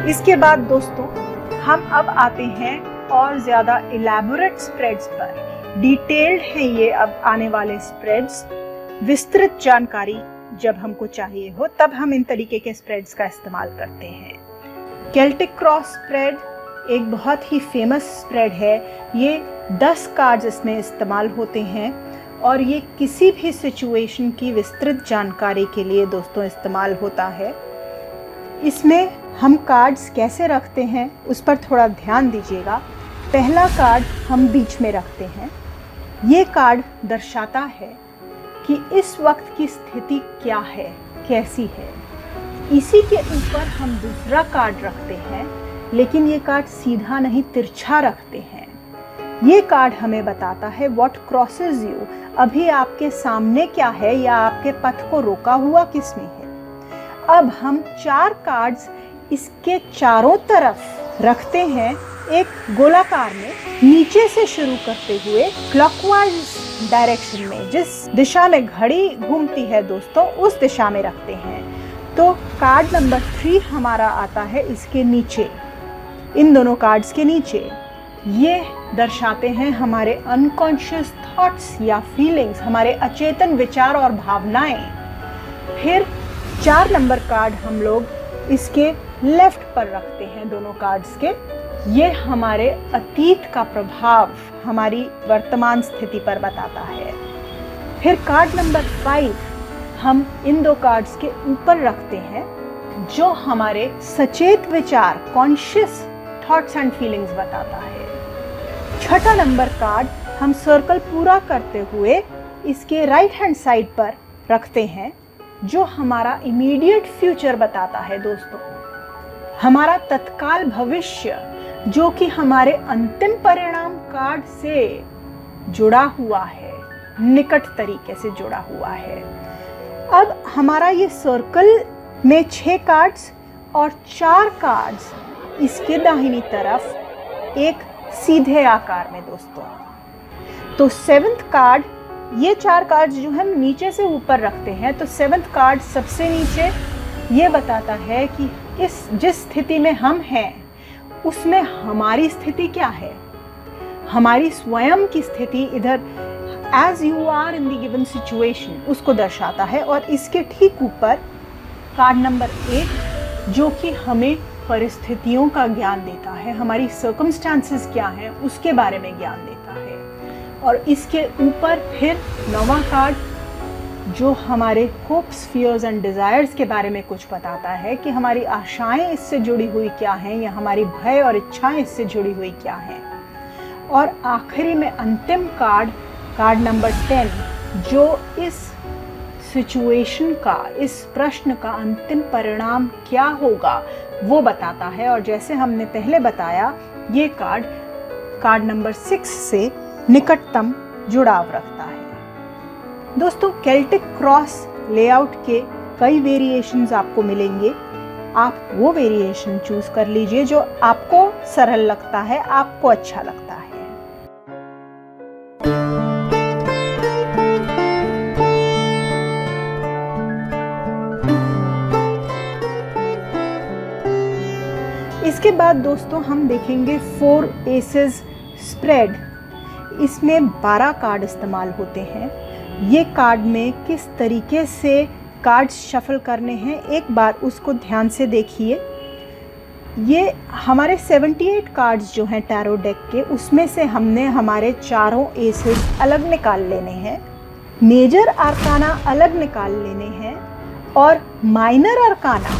इसके बाद दोस्तों हम अब आते हैं और ज़्यादा इलैबोरेट स्प्रेड्स पर। डिटेल्ड है ये अब आने वाले स्प्रेड्स। विस्तृत जानकारी जब हमको चाहिए हो तब हम इन तरीके के स्प्रेड्स का इस्तेमाल करते हैं। केल्टिक क्रॉस स्प्रेड एक बहुत ही फेमस स्प्रेड है। ये 10 कार्ड्स इसमें इस्तेमाल होते हैं और ये किसी भी सिचुएशन की विस्तृत जानकारी के लिए दोस्तों इस्तेमाल होता है। इसमें हम कार्ड्स कैसे रखते हैं उस पर थोड़ा ध्यान दीजिएगा। पहला कार्ड हम बीच में रखते हैं। ये कार्ड दर्शाता है कि इस वक्त की स्थिति क्या है, कैसी है। इसी के ऊपर हम दूसरा कार्ड रखते हैं, लेकिन ये कार्ड सीधा नहीं तिरछा रखते हैं। ये कार्ड हमें बताता है व्हाट क्रॉसेस यू, अभी आपके सामने क्या है या आपके पथ को रोका हुआ किसने है। अब हम 4 कार्ड्स इसके चारों तरफ रखते हैं एक गोलाकार में, नीचे से शुरू करते हुए क्लॉकवाइज डायरेक्शन में, जिस दिशा में घड़ी घूमती है दोस्तों उस दिशा में रखते हैं। तो कार्ड नंबर 3 हमारा आता है इसके नीचे, इन दोनों कार्ड्स के नीचे। ये दर्शाते हैं हमारे अनकॉन्शियस थॉट्स या फीलिंग्स, हमारे अचेतन विचार और भावनाएं। फिर 4 नंबर कार्ड हम लोग इसके लेफ्ट पर रखते हैं दोनों कार्ड्स के। ये हमारे अतीत का प्रभाव हमारी वर्तमान स्थिति पर बताता है। फिर कार्ड नंबर 5 हम इन 2 कार्ड्स के ऊपर रखते हैं, जो हमारे सचेत विचार, कॉन्शियस थॉट्स एंड फीलिंग्स बताता है। 6ठा नंबर कार्ड हम सर्कल पूरा करते हुए इसके राइट हैंड साइड पर रखते हैं, जो हमारा इमीडिएट फ्यूचर बताता है दोस्तों, हमारा तत्काल भविष्य, जो कि हमारे अंतिम परिणाम कार्ड से जुड़ा हुआ है, निकट तरीके से जुड़ा हुआ है। अब हमारा ये सर्कल में 6 कार्ड्स और 4 कार्ड्स इसके दाहिनी तरफ एक सीधे आकार में दोस्तों। तो 7th कार्ड, ये 4 कार्ड्स जो हम नीचे से ऊपर रखते हैं, तो 7th कार्ड सबसे नीचे ये बताता है कि जिस स्थिति में हम हैं उसमें हमारी स्थिति क्या है, हमारी स्वयं की स्थिति इधर as you are in the given situation उसको दर्शाता है। और इसके ठीक ऊपर कार्ड नंबर 8 जो कि हमें परिस्थितियों का ज्ञान देता है, हमारी सर्कमस्टांसेस क्या हैं उसके बारे में ज्ञान देता है। और इसके ऊपर फिर 9वां कार्ड जो हमारे होप्स, फियर्स एंड डिज़ायर्स के बारे में कुछ बताता है कि हमारी आशाएं इससे जुड़ी हुई क्या हैं या हमारी भय और इच्छाएं इससे जुड़ी हुई क्या हैं। और आखिरी में अंतिम कार्ड, कार्ड नंबर 10, जो इस सिचुएशन का, इस प्रश्न का अंतिम परिणाम क्या होगा वो बताता है। और जैसे हमने पहले बताया, ये कार्ड नंबर 6 से निकटतम जुड़ाव रखता है। दोस्तों, केल्टिक क्रॉस लेआउट के कई वेरिएशंस आपको मिलेंगे। आप वो वेरिएशन चूज कर लीजिए जो आपको सरल लगता है, आपको अच्छा लगता है। इसके बाद दोस्तों हम देखेंगे 4 एसेस स्प्रेड। इसमें 12 कार्ड इस्तेमाल होते हैं। ये कार्ड में किस तरीके से कार्ड्स शफल करने हैं एक बार उसको ध्यान से देखिए। ये हमारे 78 कार्ड्स जो हैं टैरो डेक के, उसमें से हमने हमारे चारों एसेस अलग निकाल लेने हैं, मेजर आर्काना अलग निकाल लेने हैं और माइनर आर्काना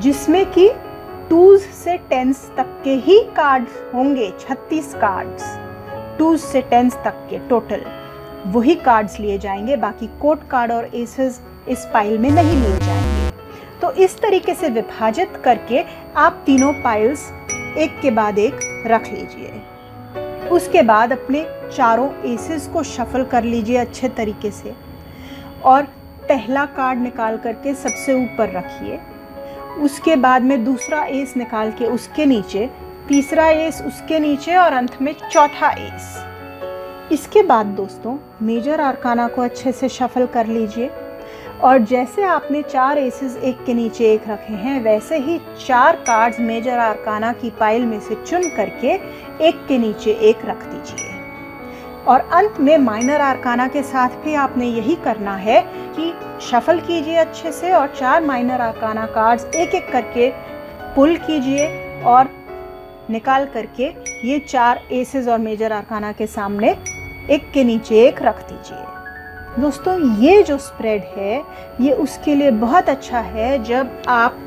जिसमें कि 2s से 10s तक के ही कार्ड्स होंगे, 36 कार्ड्स 2s से 10s तक के टोटल, वही कार्ड्स लिए जाएंगे। बाकी कोर्ट कार्ड और एसेस इस पाइल में नहीं लिए जाएंगे। तो इस तरीके से विभाजित करके आप तीनों पाइल्स एक के बाद एक रख लीजिए। उसके बाद अपने चारों एसेस को शफल कर लीजिए अच्छे तरीके से और पहला कार्ड निकाल करके सबसे ऊपर रखिए। उसके बाद में दूसरा एस निकाल के उसके नीचे, तीसरा एस उसके नीचे और अंत में चौथा एस। इसके बाद दोस्तों मेजर आर्काना को अच्छे से शफल कर लीजिए और जैसे आपने 4 एसेस एक के नीचे एक रखे हैं, वैसे ही 4 कार्ड्स मेजर आर्काना की पाइल में से चुन करके एक के नीचे एक रख दीजिए। और अंत में माइनर आर्काना के साथ भी आपने यही करना है कि शफल कीजिए अच्छे से और 4 माइनर आर्काना कार्ड्स एक एक करके पुल कीजिए और निकाल करके ये 4 एसेस और मेजर आर्काना के सामने एक के नीचे एक रख दीजिए। दोस्तों, ये जो स्प्रेड है ये उसके लिए बहुत अच्छा है जब आप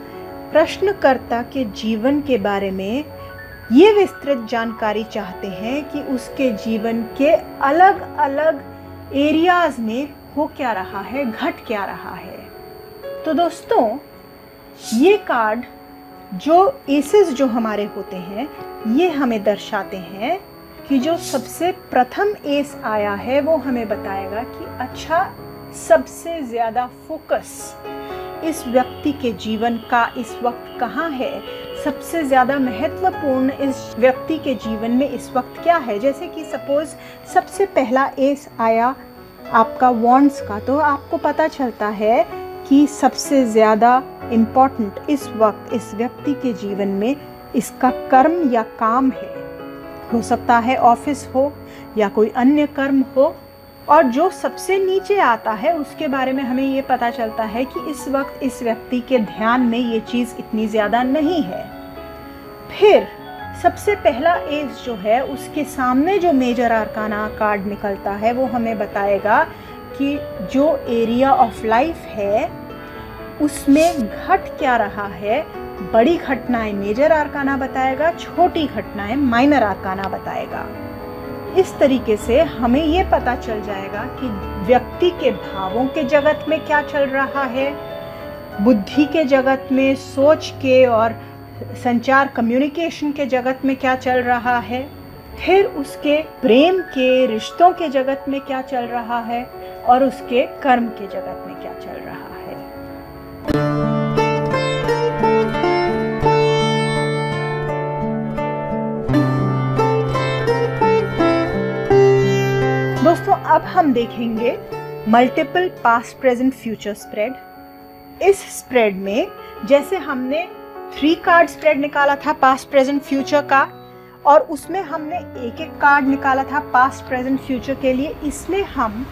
प्रश्नकर्ता के जीवन के बारे में ये विस्तृत जानकारी चाहते हैं कि उसके जीवन के अलग अलग एरियाज में हो क्या रहा है, घट क्या रहा है। तो दोस्तों, ये कार्ड जो एसेस जो हमारे होते हैं ये हमें दर्शाते हैं कि जो सबसे प्रथम एस आया है वो हमें बताएगा कि अच्छा, सबसे ज़्यादा फोकस इस व्यक्ति के जीवन का इस वक्त कहाँ है, सबसे ज़्यादा महत्वपूर्ण इस व्यक्ति के जीवन में इस वक्त क्या है। जैसे कि सपोज सबसे पहला एस आया आपका वॉन्ड्स का, तो आपको पता चलता है कि सबसे ज़्यादा इम्पॉर्टेंट इस वक्त इस व्यक्ति के जीवन में इसका कर्म या काम है। हो सकता है ऑफिस हो या कोई अन्य कर्म हो। और जो सबसे नीचे आता है उसके बारे में हमें ये पता चलता है कि इस वक्त इस व्यक्ति के ध्यान में ये चीज़ इतनी ज़्यादा नहीं है। फिर सबसे पहला एस जो है उसके सामने जो मेजर आर्काना कार्ड निकलता है वो हमें बताएगा कि जो एरिया ऑफ लाइफ है उसमें घट क्या रहा है। बड़ी घटनाएं मेजर आर्काना बताएगा, छोटी घटनाएं माइनर आर्काना बताएगा। इस तरीके से हमें ये पता चल जाएगा कि व्यक्ति के भावों के जगत में क्या चल रहा है, बुद्धि के जगत में, सोच के और संचार कम्युनिकेशन के जगत में क्या चल रहा है, फिर उसके प्रेम के रिश्तों के जगत में क्या चल रहा है और उसके कर्म के जगत में क्या चल रहा है। दोस्तों, अब हम देखेंगे multiple past present future spread. इस स्प्रेड में जैसे हमने 3 कार्ड स्प्रेड निकाला था पास्ट प्रेजेंट फ्यूचर का और उसमें हमने एक एक कार्ड निकाला था पास्ट प्रेजेंट फ्यूचर के लिए, इसमें हम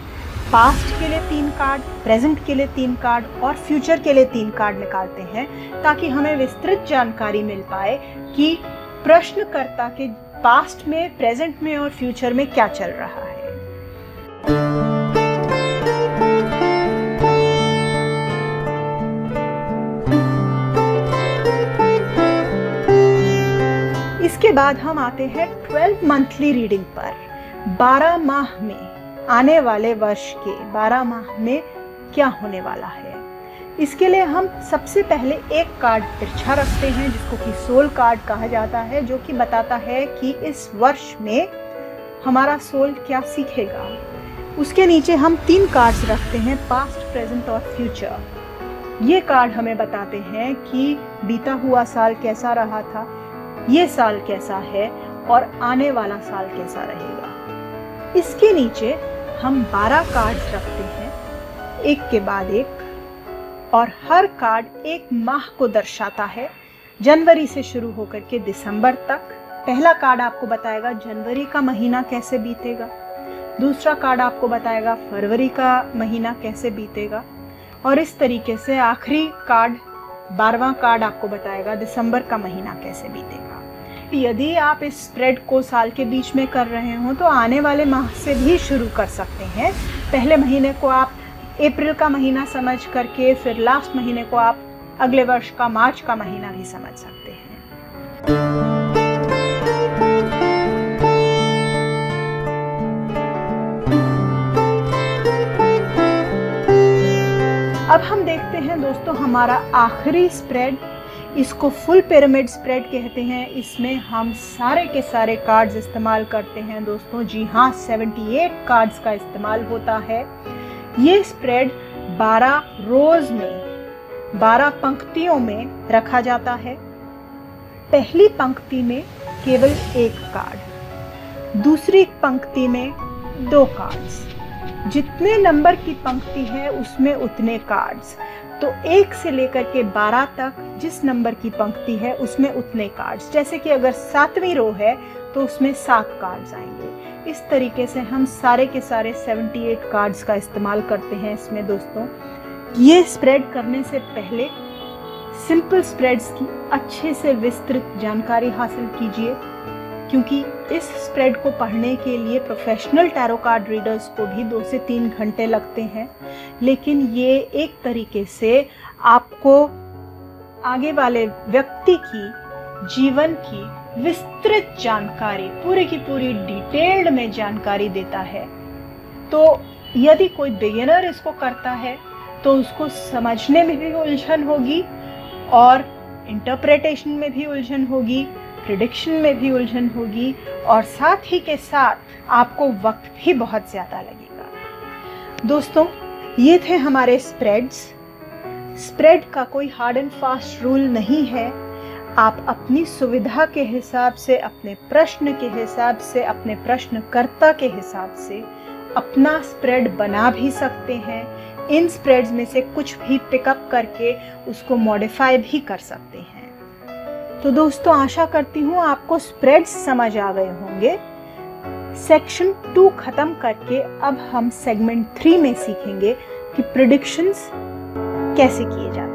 पास्ट के लिए 3 कार्ड, प्रेजेंट के लिए 3 कार्ड और फ्यूचर के लिए 3 कार्ड निकालते हैं ताकि हमें विस्तृत जानकारी मिल पाए कि प्रश्नकर्ता के पास्ट में, प्रेजेंट में और फ्यूचर में क्या चल रहा है। इसके बाद हम आते हैं 12 मंथली रीडिंग पर। 12 माह में, आने वाले वर्ष के 12 माह में क्या होने वाला है। इसके लिए हम सबसे पहले एक कार्ड तिरछा रखते हैं जिसको कि सोल कार्ड कहा जाता है, जो कि बताता है कि इस वर्ष में हमारा सोल क्या सीखेगा। उसके नीचे हम 3 कार्ड्स रखते हैं, पास्ट, प्रेजेंट और फ्यूचर। ये कार्ड हमें बताते हैं कि बीता हुआ साल कैसा रहा था, ये साल कैसा है और आने वाला साल कैसा रहेगा। इसके नीचे हम 12 कार्ड्स रखते हैं, एक के बाद एक, और हर कार्ड एक माह को दर्शाता है, जनवरी से शुरू होकर के दिसंबर तक। पहला कार्ड आपको बताएगा जनवरी का महीना कैसे बीतेगा, दूसरा कार्ड आपको बताएगा फरवरी का महीना कैसे बीतेगा, और इस तरीके से आखिरी कार्ड 12वां कार्ड आपको बताएगा दिसंबर का महीना कैसे बीतेगा। यदि आप इस स्प्रेड को साल के बीच में कर रहे हो तो आने वाले माह से भी शुरू कर सकते हैं। पहले महीने को आप अप्रैल का महीना समझ करके फिर लास्ट महीने को आप अगले वर्ष का मार्च का महीना भी समझ सकते हैं। अब हम देखते हैं दोस्तों हमारा आखिरी स्प्रेड, इसको फुल पिरामिड स्प्रेड कहते हैं। इसमें हम सारे के सारे कार्ड्स इस्तेमाल करते हैं दोस्तों। जी हाँ, 78 कार्ड्स का इस्तेमाल होता है। ये स्प्रेड 12 रोज में 12 पंक्तियों में रखा जाता है। पहली पंक्ति में केवल 1 कार्ड, दूसरी पंक्ति में 2 कार्ड्स, जितने नंबर की पंक्ति है उसमें उतने कार्ड्स। तो 1 से लेकर के 12 तक जिस नंबर की पंक्ति है उसमें उतने कार्ड्स। जैसे कि अगर 7वीं रो है तो उसमें 7 कार्ड्स आएंगे। इस तरीके से हम सारे के सारे 78 कार्ड्स का इस्तेमाल करते हैं इसमें दोस्तों। ये स्प्रेड करने से पहले सिंपल स्प्रेड्स की अच्छे से विस्तृत जानकारी हासिल कीजिए, क्योंकि इस स्प्रेड को पढ़ने के लिए प्रोफेशनल टैरो कार्ड रीडर्स को भी 2 से 3 घंटे लगते हैं। लेकिन ये एक तरीके से आपको आगे वाले व्यक्ति की जीवन की विस्तृत जानकारी, पूरी की पूरी डिटेल्ड में जानकारी देता है। तो यदि कोई बिगिनर इसको करता है तो उसको समझने में भी उलझन होगी और इंटरप्रिटेशन में भी उलझन होगी, प्रिडिक्शन में भी उलझन होगी, और साथ ही के साथ आपको वक्त भी बहुत ज़्यादा लगेगा। दोस्तों, ये थे हमारे स्प्रेड्स। स्प्रेड का कोई हार्ड एंड फास्ट रूल नहीं है। आप अपनी सुविधा के हिसाब से, अपने प्रश्न के हिसाब से, अपने प्रश्नकर्ता के हिसाब से अपना स्प्रेड बना भी सकते हैं। इन स्प्रेड्स में से कुछ भी पिकअप करके उसको मॉडिफाई भी कर सकते हैं। तो दोस्तों, आशा करती हूँ आपको स्प्रेड्स समझ आ गए होंगे। सेक्शन 2 खत्म करके अब हम सेगमेंट 3 में सीखेंगे कि प्रेडिक्शंस कैसे किए जाते हैं।